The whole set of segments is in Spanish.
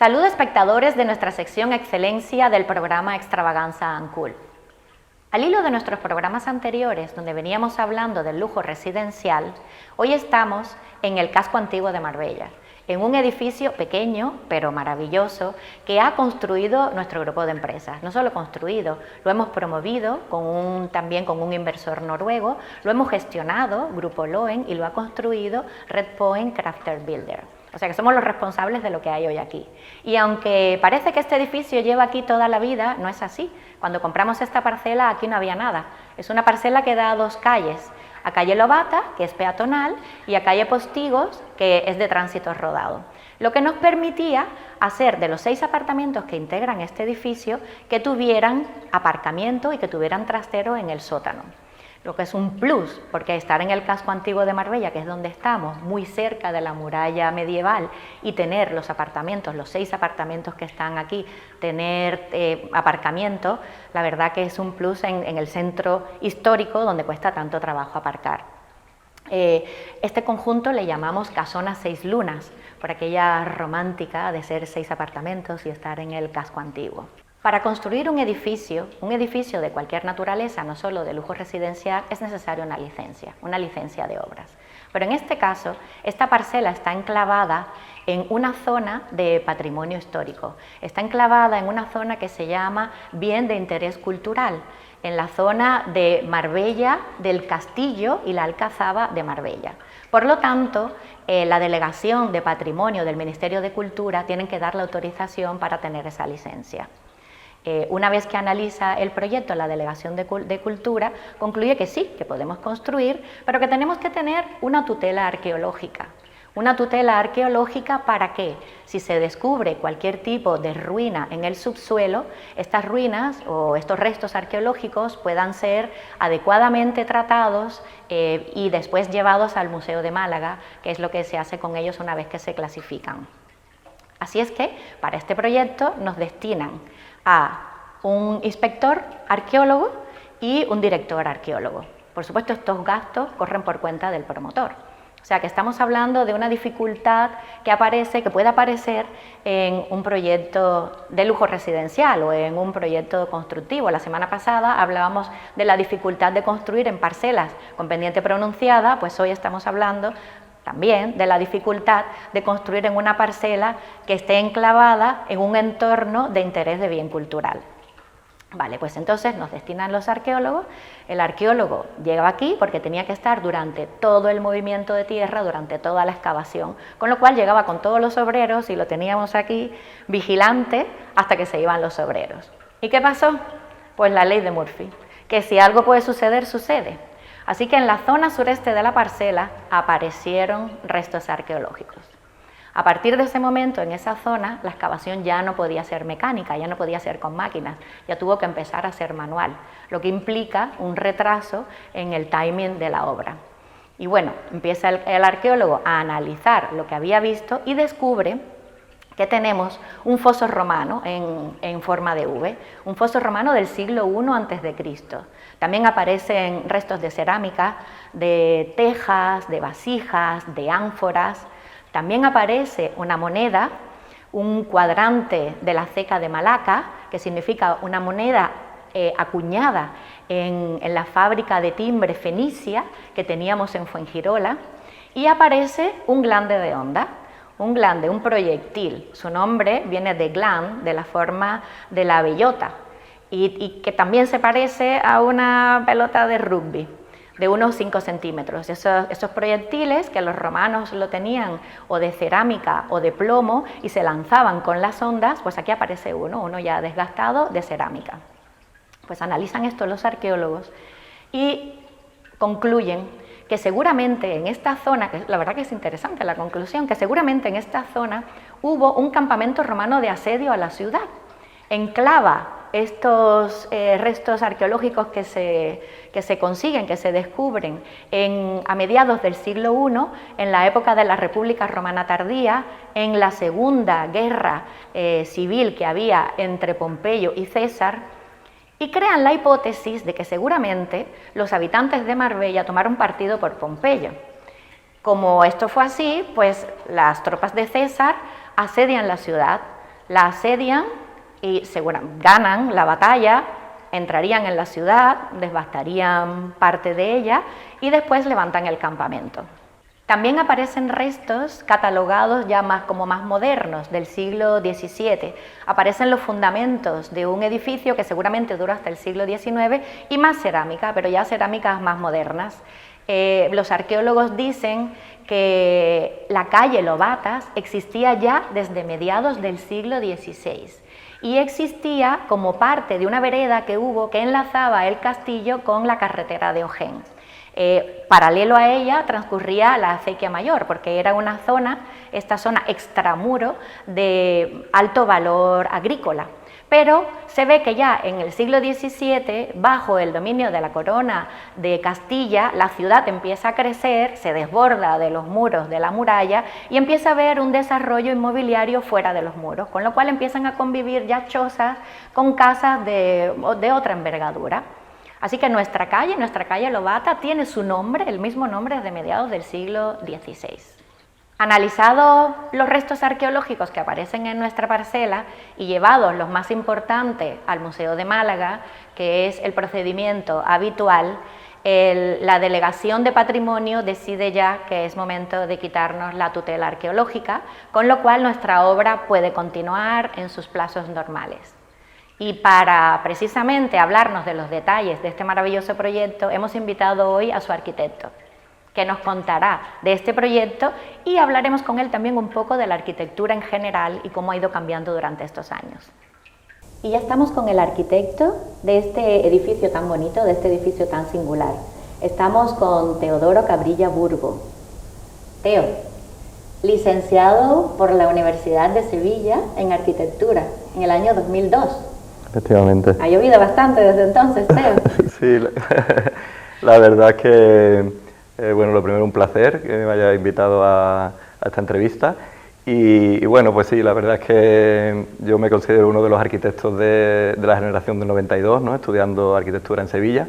Saludos espectadores de nuestra sección Excelencia del programa Extravaganza and Cool. Al hilo de nuestros programas anteriores, donde veníamos hablando del lujo residencial, hoy estamos en el casco antiguo de Marbella, en un edificio pequeño pero maravilloso que ha construido nuestro grupo de empresas. No solo construido, lo hemos promovido también con un inversor noruego, lo hemos gestionado, Grupo Loen, y lo ha construido Red Point Crafter Builder. O sea que somos los responsables de lo que hay hoy aquí. Y aunque parece que este edificio lleva aquí toda la vida, no es así. Cuando compramos esta parcela aquí no había nada. Es una parcela que da a dos calles. A calle Lobata, que es peatonal, y a calle Postigos, que es de tránsito rodado. Lo que nos permitía hacer de los 6 apartamentos que integran este edificio que tuvieran aparcamiento y que tuvieran trastero en el sótano. Lo que es un plus, porque estar en el casco antiguo de Marbella, que es donde estamos, muy cerca de la muralla medieval, y tener los apartamentos, los 6 apartamentos que están aquí, tener aparcamiento, la verdad que es un plus en el centro histórico donde cuesta tanto trabajo aparcar. Este conjunto le llamamos Casona 6 Lunas, por aquella romántica de ser 6 apartamentos y estar en el casco antiguo. Para construir un edificio de cualquier naturaleza, no solo de lujo residencial, es necesaria una licencia de obras. Pero en este caso, esta parcela está enclavada en una zona de patrimonio histórico, está enclavada en una zona que se llama Bien de Interés Cultural, en la zona de Marbella, del Castillo y la Alcazaba de Marbella. Por lo tanto, la Delegación de Patrimonio del Ministerio de Cultura tienen que dar la autorización para tener esa licencia. Una vez que analiza el proyecto, la Delegación de Cultura concluye que sí, que podemos construir, pero que tenemos que tener una tutela arqueológica. ¿Una tutela arqueológica para qué? Si se descubre cualquier tipo de ruina en el subsuelo, estas ruinas o estos restos arqueológicos puedan ser adecuadamente tratados y después llevados al Museo de Málaga, que es lo que se hace con ellos una vez que se clasifican. Así es que para este proyecto nos destinan a un inspector arqueólogo y un director arqueólogo. Por supuesto, estos gastos corren por cuenta del promotor. O sea que estamos hablando de una dificultad que puede aparecer en un proyecto de lujo residencial o en un proyecto constructivo. La semana pasada hablábamos de la dificultad de construir en parcelas con pendiente pronunciada, pues hoy estamos hablando también de la dificultad de construir en una parcela que esté enclavada en un entorno de interés de bien cultural. Vale, pues entonces nos destinan los arqueólogos. El arqueólogo llega aquí porque tenía que estar durante todo el movimiento de tierra, durante toda la excavación, con lo cual llegaba con todos los obreros y lo teníamos aquí vigilante hasta que se iban los obreros. ¿Y qué pasó? Pues la ley de Murphy, que si algo puede suceder, sucede. Así que en la zona sureste de la parcela aparecieron restos arqueológicos. A partir de ese momento, en esa zona, la excavación ya no podía ser mecánica, ya no podía ser con máquinas, ya tuvo que empezar a ser manual, lo que implica un retraso en el timing de la obra. Y bueno, empieza el arqueólogo a analizar lo que había visto y descubre que tenemos un foso romano en forma de V, un foso romano del siglo I a.C. También aparecen restos de cerámica, de tejas, de vasijas, de ánforas. También aparece una moneda, un cuadrante de la ceca de Malaca, que significa una moneda acuñada en la fábrica de timbre fenicia que teníamos en Fuengirola, y aparece un glande de onda. Un glande, un proyectil, su nombre viene de gland, de la forma de la bellota, y que también se parece a una pelota de rugby de unos 5 centímetros. Esos proyectiles que los romanos lo tenían o de cerámica o de plomo y se lanzaban con las ondas, pues aquí aparece uno ya desgastado de cerámica. Pues analizan esto los arqueólogos y concluyen que seguramente en esta zona, que la verdad que es interesante la conclusión, que seguramente en esta zona hubo un campamento romano de asedio a la ciudad. Enclava estos restos arqueológicos que se consiguen, que se descubren a mediados del siglo I, en la época de la República Romana tardía, en la segunda guerra civil que había entre Pompeyo y César, y crean la hipótesis de que seguramente los habitantes de Marbella tomaron partido por Pompeyo. Como esto fue así, pues las tropas de César asedian la ciudad, la asedian y ganan la batalla, entrarían en la ciudad, devastarían parte de ella y después levantan el campamento. También aparecen restos catalogados ya como más modernos, del siglo XVII. Aparecen los fundamentos de un edificio que seguramente duró hasta el siglo XIX y más cerámica, pero ya cerámicas más modernas. Los arqueólogos dicen que la calle Lobatas existía ya desde mediados del siglo XVI y existía como parte de una vereda que hubo que enlazaba el castillo con la carretera de Ojén. Paralelo a ella transcurría la acequia mayor, porque era una zona, esta zona extramuro, de alto valor agrícola. Pero se ve que ya en el siglo XVII, bajo el dominio de la corona de Castilla, la ciudad empieza a crecer, se desborda de los muros de la muralla y empieza a haber un desarrollo inmobiliario fuera de los muros, con lo cual empiezan a convivir ya chozas con casas de otra envergadura. Así que nuestra calle Lobata, tiene su nombre, el mismo nombre desde mediados del siglo XVI. Analizados los restos arqueológicos que aparecen en nuestra parcela y llevados los más importantes al Museo de Málaga, que es el procedimiento habitual, la Delegación de Patrimonio decide ya que es momento de quitarnos la tutela arqueológica, con lo cual nuestra obra puede continuar en sus plazos normales. Y para precisamente hablarnos de los detalles de este maravilloso proyecto, hemos invitado hoy a su arquitecto, que nos contará de este proyecto y hablaremos con él también un poco de la arquitectura en general y cómo ha ido cambiando durante estos años. Y ya estamos con el arquitecto de este edificio tan bonito, de este edificio tan singular. Estamos con Teodoro Cabrilla Burgo. Teo, licenciado por la Universidad de Sevilla en arquitectura en el año 2002. Efectivamente. Ha llovido bastante desde entonces, Teo. Sí, la verdad es que, bueno, lo primero un placer que me haya invitado a esta entrevista y bueno, pues sí, la verdad es que yo me considero uno de los arquitectos de la generación del 92, ¿no? Estudiando arquitectura en Sevilla,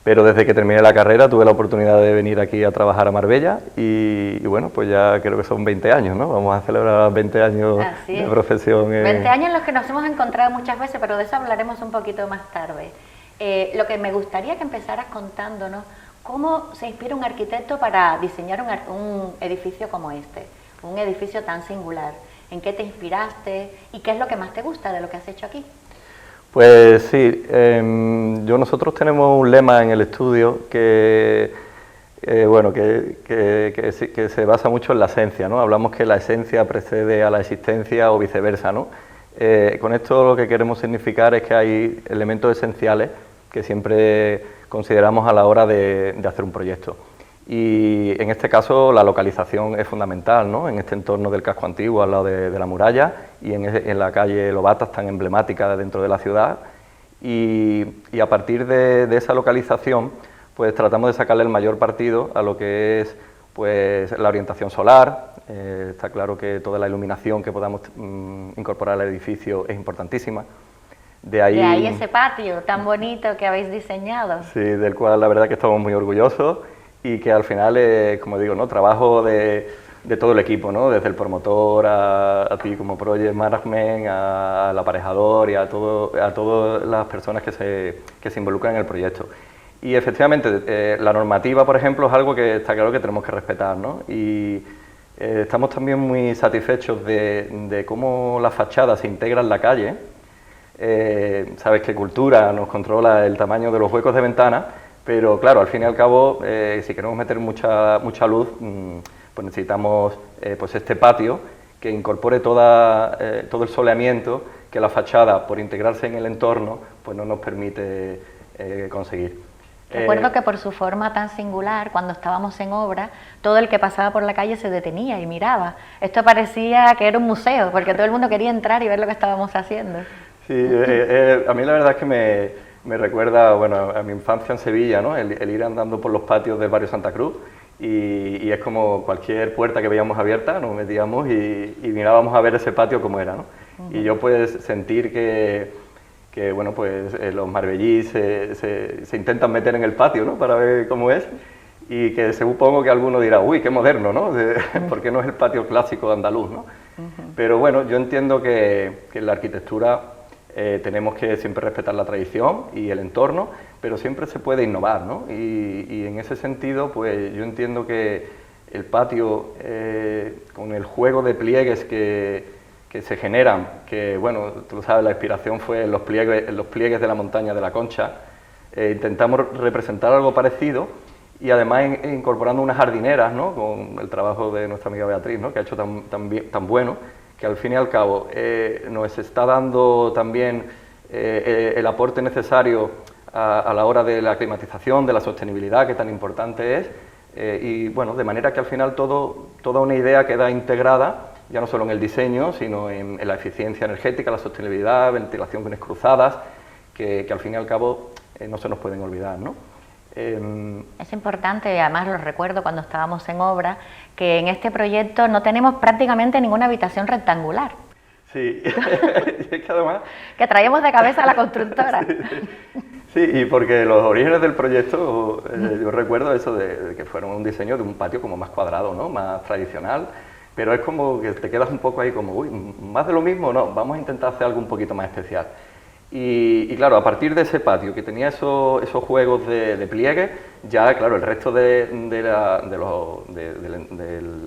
pero desde que terminé la carrera tuve la oportunidad de venir aquí a trabajar a Marbella y bueno, pues ya creo que son 20 años, ¿no? Vamos a celebrar 20 años de profesión. 20 años en los que nos hemos encontrado muchas veces, pero de eso hablaremos un poquito más tarde. Lo que me gustaría que empezaras contándonos, ¿cómo se inspira un arquitecto para diseñar un edificio como este? Un edificio tan singular. ¿En qué te inspiraste y qué es lo que más te gusta de lo que has hecho aquí? Pues sí, nosotros tenemos un lema en el estudio que se basa mucho en la esencia, ¿no? Hablamos que la esencia precede a la existencia o viceversa, ¿no? Con esto lo que queremos significar es que hay elementos esenciales que siempre consideramos a la hora de hacer un proyecto. Y en este caso la localización es fundamental, ¿no? En este entorno del casco antiguo, al lado de la muralla, y en la calle Lobatas, tan emblemática dentro de la ciudad. Y a partir de esa localización, pues tratamos de sacarle el mayor partido a lo que es pues la orientación solar. Está claro que toda la iluminación que podamos incorporar al edificio es importantísima. De ahí ese patio tan bonito que habéis diseñado. Sí, del cual la verdad que estamos muy orgullosos. Y que al final es, como digo, ¿no? Trabajo de todo el equipo, ¿no? Desde el promotor, a ti como project management, al aparejador y a todas las personas que se involucran en el proyecto. Y efectivamente, la normativa, por ejemplo, es algo que está claro que tenemos que respetar, ¿no? Y estamos también muy satisfechos de cómo la fachada se integra en la calle. Sabes que Cultura nos controla el tamaño de los huecos de ventana, pero claro, al fin y al cabo, si queremos meter mucha luz, pues necesitamos pues este patio que incorpore todo el soleamiento que la fachada, por integrarse en el entorno, pues no nos permite conseguir. Recuerdo que por su forma tan singular, cuando estábamos en obra, todo el que pasaba por la calle se detenía y miraba. Esto parecía que era un museo, porque todo el mundo quería entrar y ver lo que estábamos haciendo. Sí, a mí la verdad es que me recuerda, bueno, a mi infancia en Sevilla, ¿no? El ir andando por los patios del barrio Santa Cruz y es como cualquier puerta que veíamos abierta, nos metíamos y mirábamos a ver ese patio como era, ¿no? Y yo pues sentir que bueno, pues los marbellíes se intentan meter en el patio, ¿no? Para ver cómo es y que supongo que alguno dirá, uy, qué moderno, ¿no? Porque no es el patio clásico andaluz, ¿no? Pero bueno, yo entiendo que en la arquitectura tenemos que siempre respetar la tradición y el entorno, pero siempre se puede innovar, ¿no? Y en ese sentido, pues yo entiendo que el patio, con el juego de pliegues que se generan, que bueno, tú lo sabes, la inspiración fue en los pliegues de la montaña de la Concha, intentamos representar algo parecido y además incorporando unas jardineras, ¿no? Con el trabajo de nuestra amiga Beatriz, ¿no? Que ha hecho tan bueno, que al fin y al cabo nos está dando también el aporte necesario a la hora de la climatización, de la sostenibilidad, que tan importante es, y bueno, de manera que al final toda una idea queda integrada, ya no solo en el diseño, sino en la eficiencia energética, la sostenibilidad, ventilaciones cruzadas, que al fin y al cabo no se nos pueden olvidar, ¿no? Es importante, además lo recuerdo cuando estábamos en obra, que en este proyecto no tenemos prácticamente ninguna habitación rectangular. Sí, es que además... Que traíamos de cabeza a la constructora. Sí, y porque los orígenes del proyecto, yo recuerdo eso de que fueron un diseño de un patio como más cuadrado, ¿no? Más tradicional, pero es como que te quedas un poco ahí como, uy, más de lo mismo, no, vamos a intentar hacer algo un poquito más especial. Y claro, a partir de ese patio que tenía esos juegos de pliegue, ya claro, el resto del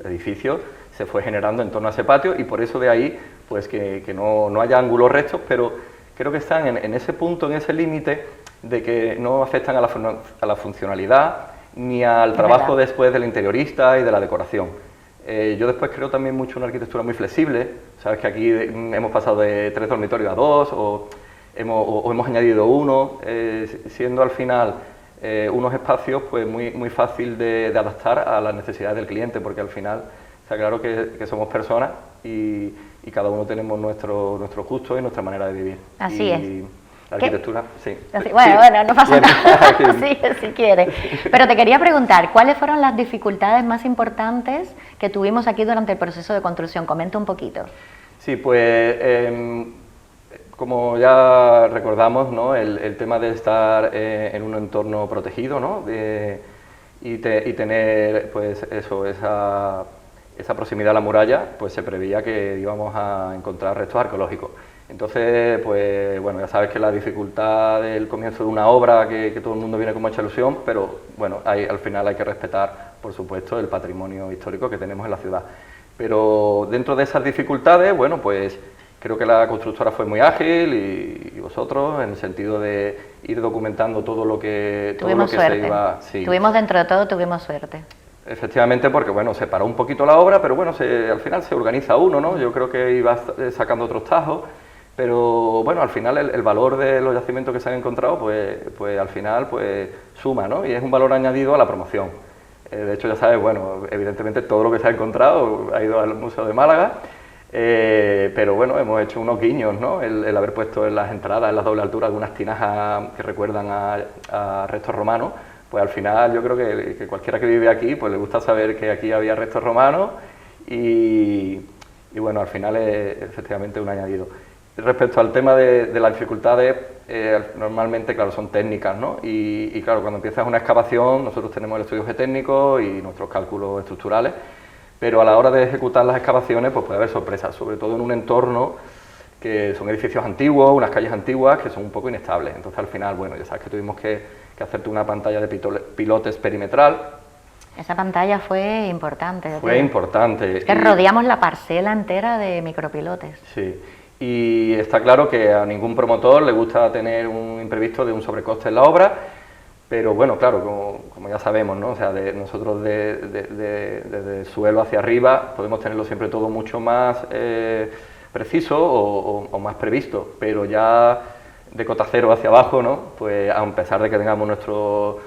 edificio se fue generando en torno a ese patio y por eso de ahí pues que no haya ángulos rectos, pero creo que están en ese punto, en ese límite de que no afectan a la funcionalidad ni al trabajo después del interiorista y de la decoración. Yo después creo también mucho en una arquitectura muy flexible, sabes que aquí hemos pasado de 3 dormitorios a 2 o hemos añadido uno, siendo al final unos espacios pues muy fácil de adaptar a las necesidades del cliente, porque al final está claro que somos personas y cada uno tenemos nuestro gusto y nuestra manera de vivir. Así es. La arquitectura, sí. Bueno, no pasa nada, sí, si quieres. Pero te quería preguntar, ¿cuáles fueron las dificultades más importantes que tuvimos aquí durante el proceso de construcción? Comenta un poquito. Sí, pues como ya recordamos, ¿no? El tema de estar en un entorno protegido, ¿no? Y tener pues eso, esa proximidad a la muralla, pues se preveía que íbamos a encontrar restos arqueológicos. Entonces, pues bueno, ya sabes que la dificultad del comienzo de una obra, que todo el mundo viene con mucha ilusión, pero bueno, al final hay que respetar, por supuesto, el patrimonio histórico que tenemos en la ciudad. Pero dentro de esas dificultades, bueno, pues creo que la constructora fue muy ágil y vosotros, en el sentido de ir documentando todo lo que se iba... Sí. Tuvimos dentro de todo, tuvimos suerte. Efectivamente, porque bueno, se paró un poquito la obra, pero bueno, al final se organiza uno, ¿no? Yo creo que iba sacando otros tajos, pero bueno, al final el valor de los yacimientos que se han encontrado, pues al final pues suma, ¿no? Y es un valor añadido a la promoción. De hecho, ya sabes, bueno, evidentemente todo lo que se ha encontrado ha ido al Museo de Málaga, pero bueno, hemos hecho unos guiños, ¿no? El haber puesto en las entradas, en las doble alturas, algunas tinajas que recuerdan a restos romanos, pues al final yo creo que cualquiera que vive aquí pues le gusta saber que aquí había restos romanos y bueno, al final es efectivamente un añadido. Respecto al tema de las dificultades, normalmente, claro, son técnicas, ¿no? Y claro, cuando empiezas una excavación, nosotros tenemos el estudio geotécnico y nuestros cálculos estructurales, pero a la hora de ejecutar las excavaciones, pues puede haber sorpresas, sobre todo en un entorno que son edificios antiguos, unas calles antiguas que son un poco inestables. Entonces, al final, bueno, ya sabes que tuvimos que hacerte una pantalla de pilotes perimetral. Esa pantalla fue importante. Fue importante. Es que rodeamos la parcela entera de micropilotes. Sí. Y está claro que a ningún promotor le gusta tener un imprevisto de un sobrecoste en la obra, pero bueno, claro, como ya sabemos, ¿no? O sea, nosotros desde el suelo hacia arriba podemos tenerlo siempre todo mucho más preciso o más previsto, pero ya de cota cero hacia abajo, ¿no? Pues a pesar de que tengamos nuestro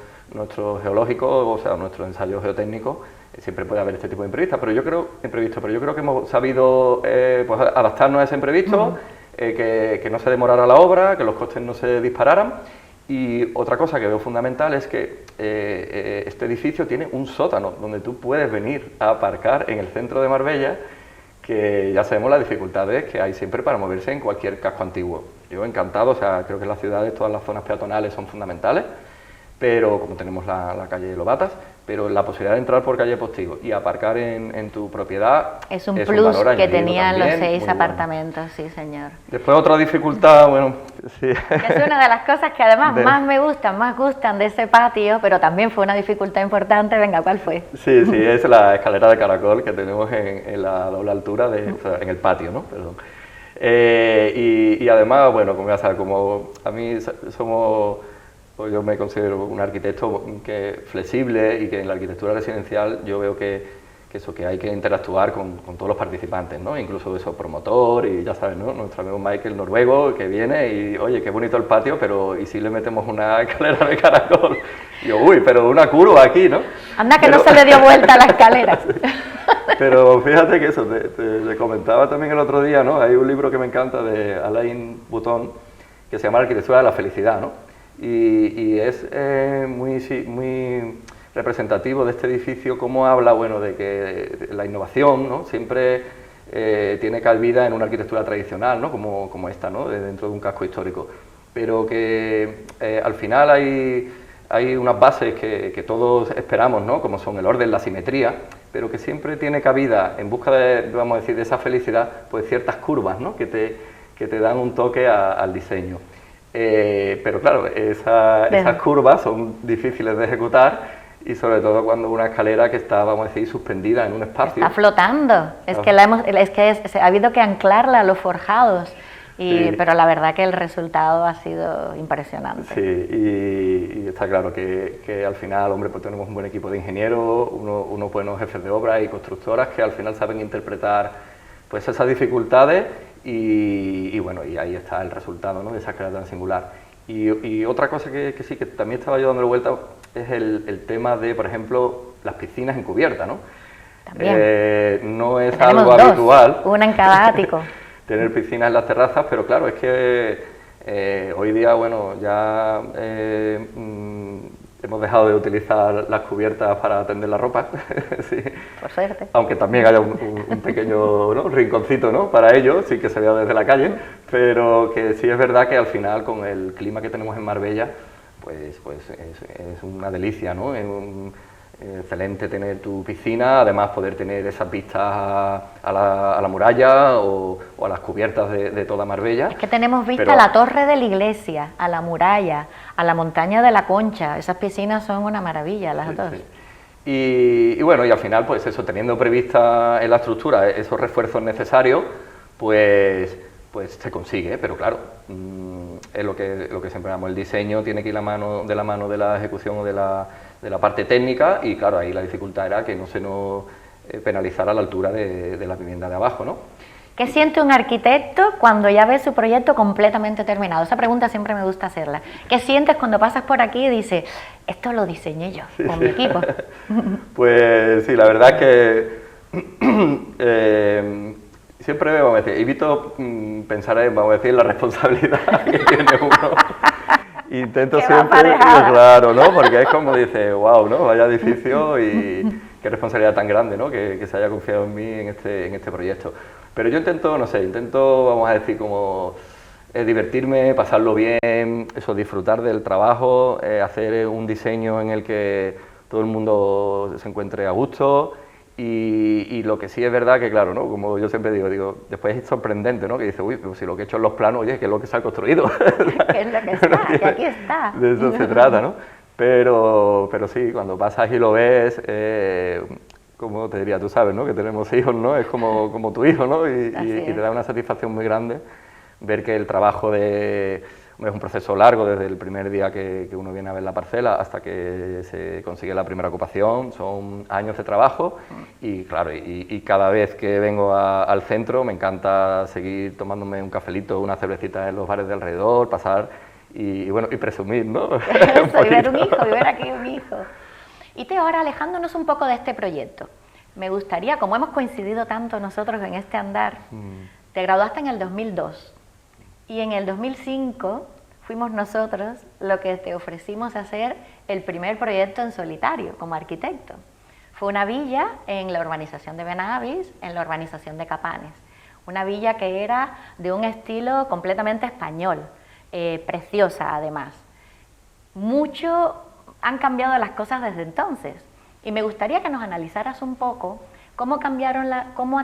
geológico, o sea, nuestro ensayo geotécnico, siempre puede haber este tipo de imprevistos, pero yo creo que hemos sabido pues adaptarnos a ese imprevisto, que no se demorara la obra, que los costes no se dispararan. Y otra cosa que veo fundamental es que este edificio tiene un sótano donde tú puedes venir a aparcar en el centro de Marbella, que ya sabemos las dificultades que hay siempre para moverse en cualquier casco antiguo. Yo encantado, o sea, creo que en las ciudades todas las zonas peatonales son fundamentales, pero como tenemos la calle Lobatas, pero la posibilidad de entrar por calle Postigo y aparcar en tu propiedad es un plus valor que añadido tenían los también, 6 apartamentos, sí señor. Después otra dificultad, bueno, sí. Es una de las cosas que además más gustan de ese patio, pero también fue una dificultad importante. Venga, ¿cuál fue? Sí, es la escalera de caracol que tenemos en la doble altura, o sea, en el patio, ¿no? Perdón. Y además, bueno, como a mí pues yo me considero un arquitecto flexible, y que en la arquitectura residencial yo veo que hay que interactuar con todos los participantes, ¿no? Incluso eso, promotor, y ya sabes, ¿no? Nuestro amigo Michael noruego que viene y, oye, qué bonito el patio, pero ¿y si le metemos una escalera de caracol? Y yo, uy, pero una curva aquí, ¿no? Anda que no se le dio vuelta a la escalera. Pero fíjate que eso, te comentaba también el otro día, ¿no? Hay un libro que me encanta de Alain Bouton que se llama La arquitectura de la felicidad, ¿no? Y es muy representativo de este edificio, cómo habla, bueno, de que la innovación, ¿no? Siempre tiene cabida en una arquitectura tradicional, ¿no? Como esta, ¿no? Dentro de un casco histórico, pero que al final hay unas bases que todos esperamos, ¿no? Como son el orden, la simetría, pero que siempre tiene cabida, en busca de, vamos a decir, de esa felicidad, pues ciertas curvas, ¿no? que te dan un toque al diseño. Pero claro, esas curvas son difíciles de ejecutar, y sobre todo cuando una escalera que está, vamos a decir, suspendida en un espacio. Está flotando, es que ha habido que anclarla a los forjados, pero la verdad que el resultado ha sido impresionante. Sí, y está claro que al final, hombre, pues tenemos un buen equipo de ingenieros, unos buenos jefes de obra y constructoras que al final saben interpretar pues esas dificultades, y bueno, y ahí está el resultado, ¿no? De esa escalera tan singular. Y otra cosa que sí, que también estaba yo dándole vuelta, es el tema de, por ejemplo, las piscinas en cubierta, ¿no? También. No es Tenemos algo habitual. Una en cada ático. Tener piscinas en las terrazas, pero claro, es que hoy día, bueno, ya hemos dejado de utilizar las cubiertas para tender la ropa. Sí. Por suerte. Aunque también haya un pequeño, ¿no? rinconcito, ¿no? Para ello, sí, que se vea desde la calle, pero que sí es verdad que al final, con el clima que tenemos en Marbella, pues es una delicia, ¿no? Es excelente tener tu piscina, además poder tener esas vistas a la muralla o a las cubiertas de toda Marbella. Es que tenemos vista a la torre de la iglesia, a la muralla, a la montaña de la Concha. Esas piscinas son una maravilla, las dos. Sí. Y bueno, y al final, pues eso, teniendo prevista en la estructura esos refuerzos necesarios, pues se consigue, pero claro, es lo que siempre hablamos, el diseño tiene que ir de la mano de la ejecución o de la parte técnica, y claro, ahí la dificultad era que no se nos penalizara la altura de la vivienda de abajo, ¿no? ¿Qué siente un arquitecto cuando ya ve su proyecto completamente terminado? Esa pregunta siempre me gusta hacerla. ¿Qué sientes cuando pasas por aquí y dices, esto lo diseñé yo, con mi equipo? Pues sí, la verdad es que siempre, vamos a decir, evito pensar en, vamos a decir, la responsabilidad que tiene uno. Intento siempre, claro, ¿no? Porque es como dice, wow, ¿no? Vaya edificio y qué responsabilidad tan grande, ¿no? Que se haya confiado en mí en este proyecto. Pero yo intento, no sé, vamos a decir, como divertirme, pasarlo bien, eso, disfrutar del trabajo, hacer un diseño en el que todo el mundo se encuentre a gusto. Y lo que sí es verdad que, claro, ¿no? Como yo siempre digo, después es sorprendente, ¿no? Que dice, uy, pero si lo que he hecho en los planos, oye, ¿qué es lo que se ha construido? ¿Qué es lo que está? Que aquí está. De eso se trata, ¿no? Pero sí, cuando pasas y lo ves, como te diría, tú sabes, ¿no? Que tenemos hijos, ¿no? Es como tu hijo, ¿no? Y te da una satisfacción muy grande ver que el trabajo es un proceso largo, desde el primer día que uno viene a ver la parcela hasta que se consigue la primera ocupación, son años de trabajo, y claro, y cada vez que vengo al centro me encanta seguir tomándome un cafelito, una cervecita en los bares de alrededor, pasar y bueno, y presumir, ¿no? Eso, y ver un hijo, y ver aquí un hijo. Y ahora, alejándonos un poco de este proyecto, me gustaría, como hemos coincidido tanto nosotros en este andar, te graduaste en el 2002, y en el 2005 fuimos nosotros lo que te ofrecimos hacer el primer proyecto en solitario como arquitecto. Fue una villa en la urbanización de Benavis, en la urbanización de Capanes. Una villa que era de un estilo completamente español, preciosa además. Mucho han cambiado las cosas desde entonces, Y me gustaría que nos analizaras un poco cómo ha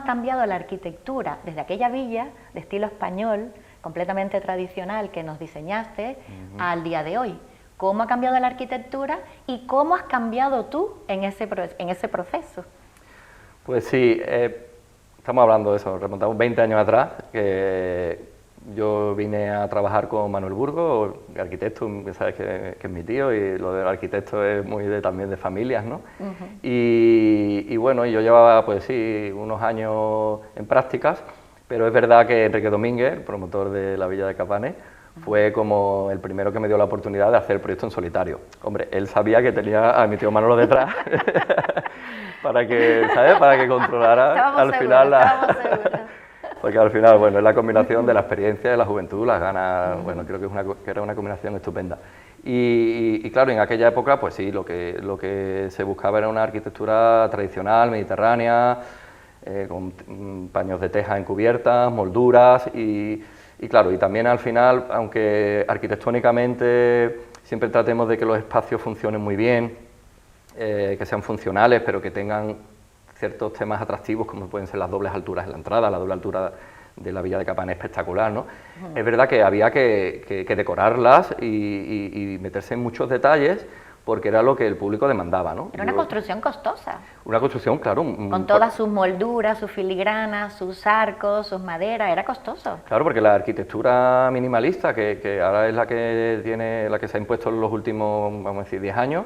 cambiado la arquitectura desde aquella villa de estilo español, completamente tradicional, que nos diseñaste, al día de hoy. ¿Cómo ha cambiado la arquitectura y cómo has cambiado tú en ese proceso? Pues sí, estamos hablando de eso, remontamos 20 años atrás, que yo vine a trabajar con Manuel Burgo, arquitecto, que sabes que es mi tío, y lo del arquitecto es muy también de familias, ¿no? Y bueno, yo llevaba, pues sí, unos años en prácticas, pero es verdad que Enrique Domínguez, el promotor de la Villa de Capanes, fue como el primero que me dio la oportunidad de hacer el proyecto en solitario. Hombre, él sabía que tenía a mi tío Manolo detrás para que, ¿sabes? Para que controlara Estábamos seguros. Porque al final, bueno, es la combinación de la experiencia y la juventud, las ganas, bueno, creo que era una combinación estupenda. Y claro, en aquella época, pues sí, lo que se buscaba era una arquitectura tradicional, mediterránea, con paños de teja en cubiertas, molduras y claro, y también al final, aunque arquitectónicamente siempre tratemos de que los espacios funcionen muy bien, que sean funcionales, pero que tengan ciertos temas atractivos, como pueden ser las dobles alturas en la entrada, la doble altura de la Villa de Capanes espectacular, ¿no? Es verdad que había que decorarlas y meterse en muchos detalles, porque era lo que el público demandaba, ¿no? Era una construcción costosa. Una construcción, claro. Con todas sus molduras, sus filigranas, sus arcos, sus maderas, era costoso. Claro, porque la arquitectura minimalista, que ahora es la que se ha impuesto en los últimos, vamos a decir, 10 años,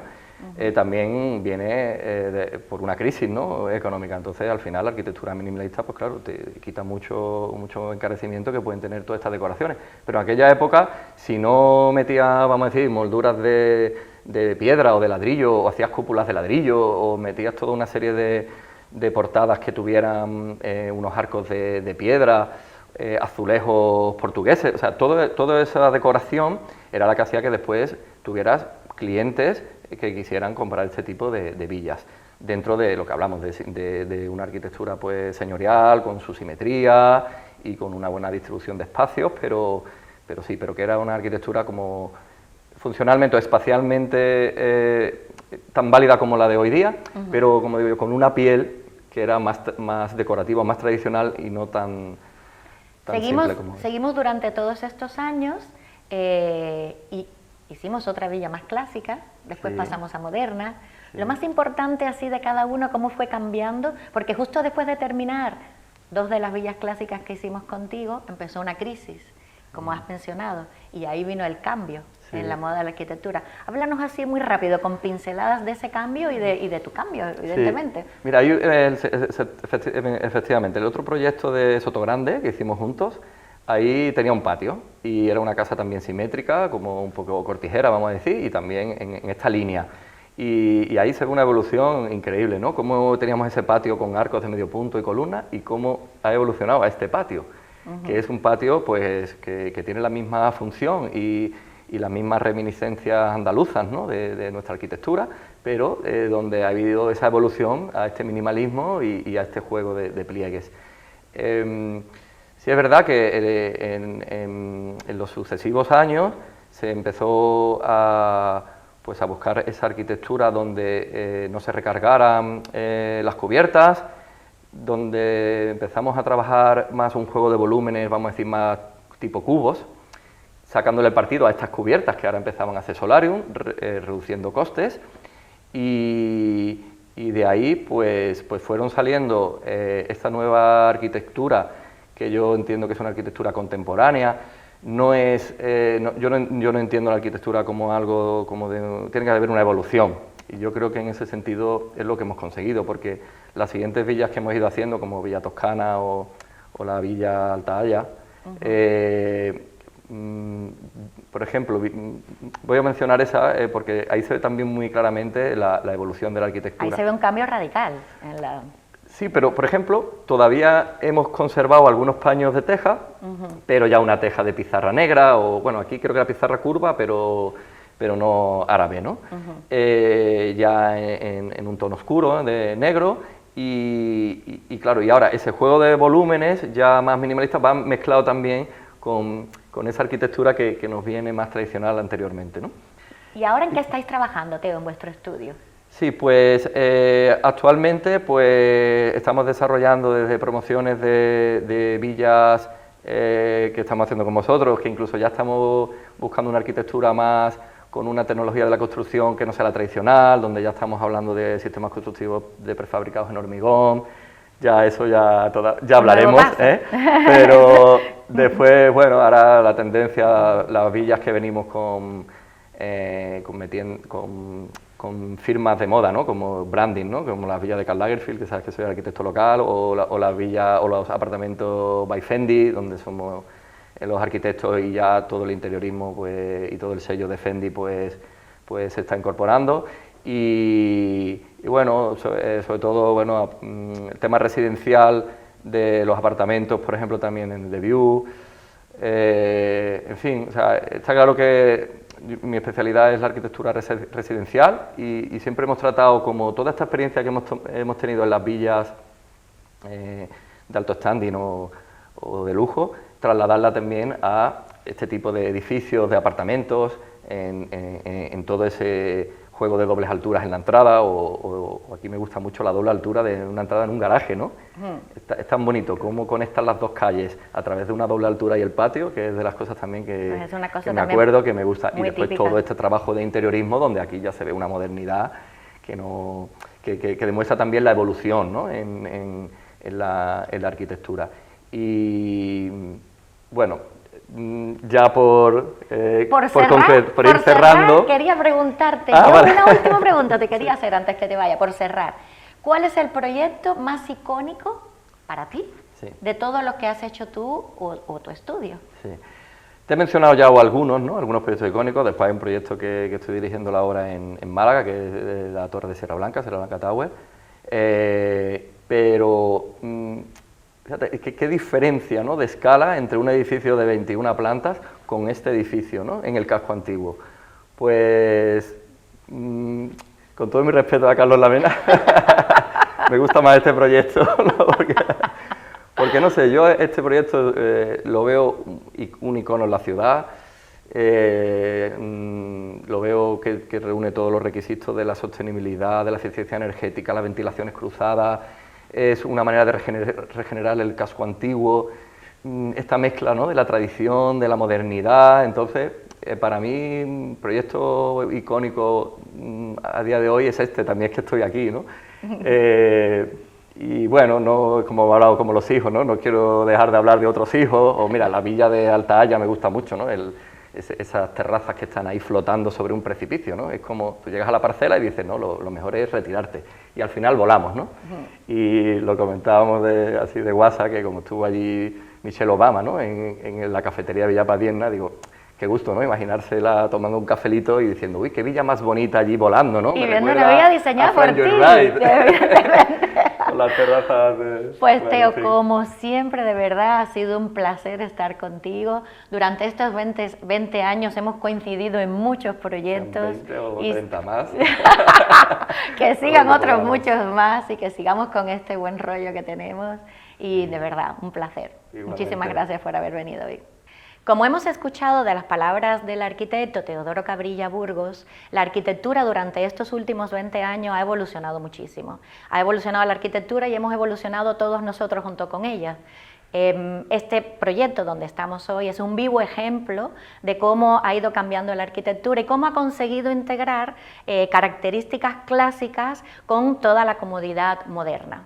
también viene por una crisis, ¿no?, económica. Entonces, al final, la arquitectura minimalista, pues claro, te quita mucho encarecimiento que pueden tener todas estas decoraciones. Pero en aquella época, si no metías, vamos a decir, molduras de piedra o de ladrillo, o hacías cúpulas de ladrillo, o metías toda una serie de portadas que tuvieran unos arcos de piedra, azulejos portugueses, o sea, toda esa decoración era la que hacía que después tuvieras clientes que quisieran comprar este tipo de villas, dentro de lo que hablamos, de una arquitectura pues señorial, con su simetría y con una buena distribución de espacios, pero que era una arquitectura como funcionalmente o espacialmente tan válida como la de hoy día, pero como digo yo, con una piel que era más decorativa, más tradicional y no tan simple como... Seguimos durante todos estos años y hicimos otra villa más clásica, después pasamos a moderna. Sí. Lo más importante así de cada uno, cómo fue cambiando, porque justo después de terminar 2 de las villas clásicas que hicimos contigo, empezó una crisis, como has mencionado, y ahí vino el cambio en la moda de la arquitectura. Háblanos así muy rápido, con pinceladas de ese cambio y de tu cambio, evidentemente. Sí. Mira, efectivamente, el otro proyecto de Sotogrande que hicimos juntos, ahí tenía un patio y era una casa también simétrica, como un poco cortijera, vamos a decir, y también en esta línea. Y ahí se ve una evolución increíble, ¿no? Cómo teníamos ese patio con arcos de medio punto y columnas y cómo ha evolucionado a este patio, que es un patio pues que tiene la misma función y las mismas reminiscencias andaluzas, ¿no?, de nuestra arquitectura, pero donde ha habido esa evolución a este minimalismo y a este juego de pliegues. Sí es verdad que en los sucesivos años se empezó a buscar esa arquitectura donde no se recargaran las cubiertas, donde empezamos a trabajar más un juego de volúmenes, vamos a decir, más tipo cubos, sacándole partido a estas cubiertas que ahora empezaban a hacer solarium, reduciendo costes, y de ahí pues fueron saliendo esta nueva arquitectura, que yo entiendo que es una arquitectura contemporánea. No es, yo no entiendo la arquitectura como algo, tiene que haber una evolución, y yo creo que en ese sentido es lo que hemos conseguido, porque las siguientes villas que hemos ido haciendo, como Villa Toscana o la Villa Alta Haya, por ejemplo, voy a mencionar esa porque ahí se ve también muy claramente la evolución de la arquitectura. Ahí se ve un cambio radical en la... Sí, pero por ejemplo, todavía hemos conservado algunos paños de teja, pero ya una teja de pizarra negra, o bueno, aquí creo que era pizarra curva, pero no árabe, ¿no? Ya en un tono oscuro, de negro, y claro, y ahora ese juego de volúmenes ya más minimalista va mezclado también con esa arquitectura que nos viene más tradicional anteriormente, ¿no? ¿Y ahora en qué estáis trabajando, Teo, en vuestro estudio? Sí, pues actualmente pues estamos desarrollando desde promociones de villas que estamos haciendo con vosotros, que incluso ya estamos buscando una arquitectura más con una tecnología de la construcción que no sea la tradicional, donde ya estamos hablando de sistemas constructivos de prefabricados en hormigón. Ya eso ya hablaremos, pero después, bueno, ahora la tendencia, las villas que venimos con firmas de moda, ¿no? Como branding, ¿no? Como las villas de Karl Lagerfeld, que sabes que soy arquitecto local, o las villas o los apartamentos by Fendi, donde somos los arquitectos y ya todo el interiorismo pues, y todo el sello de Fendi pues se está incorporando. Y bueno, sobre todo bueno, el tema residencial de los apartamentos, por ejemplo, también en The View. En fin, o sea, está claro que mi especialidad es la arquitectura residencial y siempre hemos tratado, como toda esta experiencia que hemos tenido en las villas de alto standing o de lujo, trasladarla también a este tipo de edificios, de apartamentos, en todo ese juego de dobles alturas en la entrada, o aquí me gusta mucho la doble altura de una entrada en un garaje, ¿no? Es tan bonito cómo conectan las dos calles a través de una doble altura y el patio, que es de las cosas también que me acuerdo, que me gusta. Y después típica. Todo este trabajo de interiorismo, donde aquí ya se ve una modernidad que demuestra también la evolución, ¿no? en la arquitectura. Y bueno, ya por ir cerrando, quería preguntarte, una última pregunta te quería hacer antes que te vaya, por cerrar. ¿Cuál es el proyecto más icónico para ti de todos los que has hecho tú o tu estudio? Sí. Te he mencionado ya algunos, ¿no? Algunos proyectos icónicos. Después hay un proyecto que estoy dirigiendo ahora en Málaga, que es la Torre de Sierra Blanca Tower. Pero fíjate, ¿qué diferencia, ¿no? de escala entre un edificio de 21 plantas con este edificio, ¿no? en el casco antiguo? Pues, con todo mi respeto a Carlos Lamena, me gusta más este proyecto, ¿no? porque no sé, yo este proyecto lo veo un icono en la ciudad, lo veo que reúne todos los requisitos de la sostenibilidad, de la eficiencia energética, las ventilaciones cruzadas. Es una manera de regenerar el casco antiguo, esta mezcla, ¿no? de la tradición, de la modernidad. Entonces, para mí, un proyecto icónico a día de hoy es este, también es que estoy aquí, ¿no? Y bueno, no como he hablado como los hijos, ¿no? No quiero dejar de hablar de otros hijos, o mira, la villa de Alta Haya me gusta mucho, ¿no? Esas terrazas que están ahí flotando sobre un precipicio, ¿no? Es como, tú llegas a la parcela y dices, no, lo mejor es retirarte. Y al final volamos, ¿no? Y lo comentábamos así de WhatsApp, que como estuvo allí Michelle Obama, ¿no? En la cafetería Villa Padierna, digo, qué gusto, ¿no? Imaginársela tomando un cafelito y diciendo, uy, qué villa más bonita allí volando, ¿no? Y viendo una villa diseñada por ti. Con las terrazas Pues Teo, como siempre, de verdad, ha sido un placer estar contigo. Durante estos 20 años hemos coincidido en muchos proyectos. 20 o 30 más. Que sigan otros muchos más y que sigamos con este buen rollo que tenemos. Y de verdad, un placer. Igualmente. Muchísimas gracias por haber venido hoy. Como hemos escuchado de las palabras del arquitecto Teodoro Cabrilla Burgos, la arquitectura durante estos últimos 20 años ha evolucionado muchísimo. Ha evolucionado la arquitectura y hemos evolucionado todos nosotros junto con ella. Este proyecto donde estamos hoy es un vivo ejemplo de cómo ha ido cambiando la arquitectura y cómo ha conseguido integrar características clásicas con toda la comodidad moderna.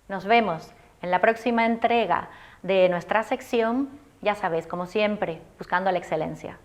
Nos vemos en la próxima entrega de nuestra sección. Ya sabéis, como siempre, buscando la excelencia.